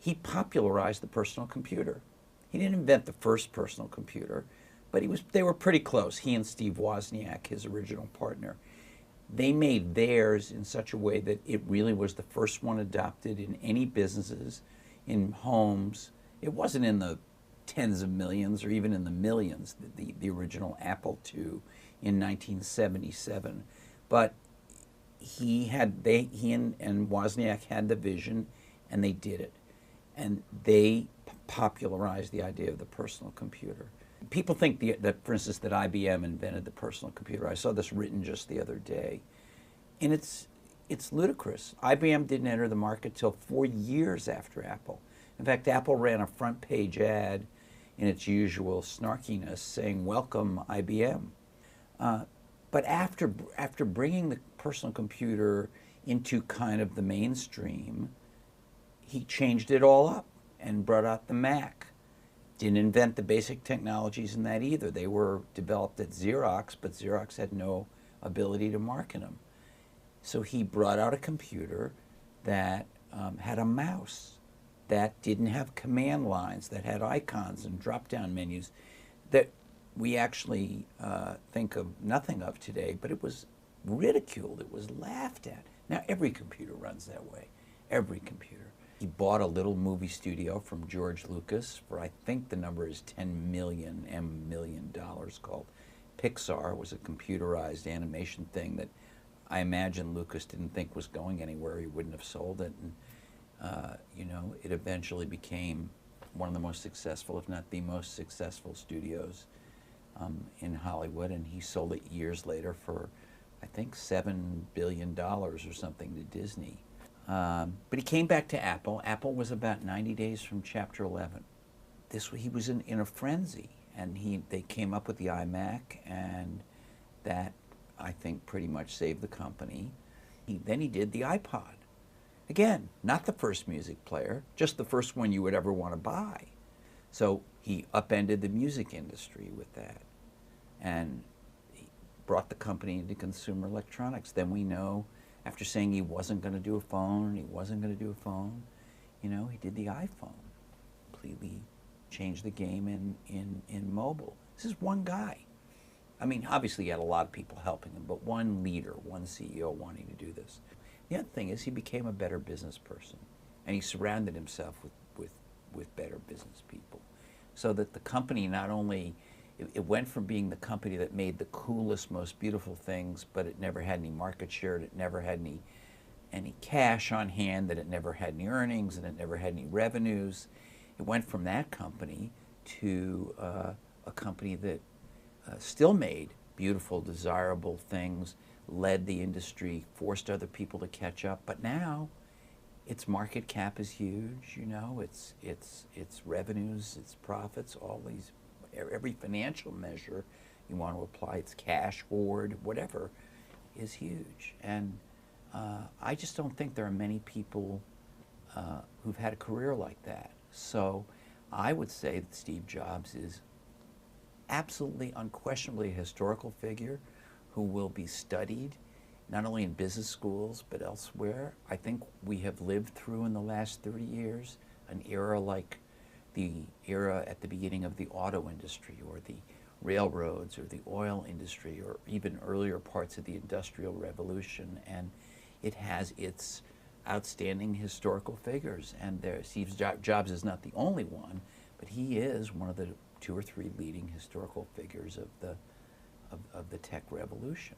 he popularized the personal computer. He didn't invent the first personal computer, but they were pretty close. He and Steve Wozniak, his original partner, they made theirs in such a way that it really was the first one adopted in any businesses, in homes. It wasn't in the tens of millions or even in the millions, the original Apple II in 1977. But he and Wozniak had the vision, and they did it. And they popularized the idea of the personal computer. People think that, for instance, that IBM invented the personal computer. I saw this written just the other day, and it's ludicrous. IBM didn't enter the market till 4 years after Apple. In fact, Apple ran a front page ad in its usual snarkiness saying, "Welcome, IBM." But after bringing the personal computer into kind of the mainstream, he changed it all up and brought out the Mac. Didn't invent the basic technologies in that either. They were developed at Xerox, but Xerox had no ability to market them. So he brought out a computer that had a mouse, that didn't have command lines, that had icons and drop-down menus that we actually think of nothing of today, but it was ridiculed, it was laughed at. Now every computer runs that way, every computer. He bought a little movie studio from George Lucas for, I think the number is $10 million called Pixar. It was a computerized animation thing that I imagine Lucas didn't think was going anywhere. He wouldn't have sold it. And, it eventually became one of the most successful, if not the most successful studios in Hollywood. And he sold it years later for, I think, $7 billion or something to Disney. But he came back to Apple. Apple was about 90 days from Chapter 11. He was in a frenzy, and they came up with the iMac, and that, I think, pretty much saved the company. Then he did the iPod. Again, not the first music player, just the first one you would ever want to buy. So he upended the music industry with that, and he brought the company into consumer electronics. Then we know, after saying he wasn't going to do a phone, he did the iPhone. Completely changed the game in mobile. This is one guy. I mean, obviously he had a lot of people helping him, but one leader, one CEO wanting to do this. The other thing is he became a better business person, and he surrounded himself with better business people, so that the company not only, it went from being the company that made the coolest, most beautiful things, but it never had any market share, it never had any cash on hand, that it never had any earnings, and it never had any revenues. It went from that company to a company that still made beautiful, desirable things, led the industry, forced other people to catch up, but now its market cap is huge, its revenues, its profits, every financial measure you want to apply, its cash hoard, whatever, is huge. And I just don't think there are many people who've had a career like that. So I would say that Steve Jobs is absolutely, unquestionably a historical figure who will be studied not only in business schools but elsewhere. I think we have lived through in the last 30 years an era like the era at the beginning of the auto industry, or the railroads, or the oil industry, or even earlier parts of the Industrial Revolution, and it has its outstanding historical figures. And Steve Jobs is not the only one, but he is one of the 2 or 3 leading historical figures of the tech revolution.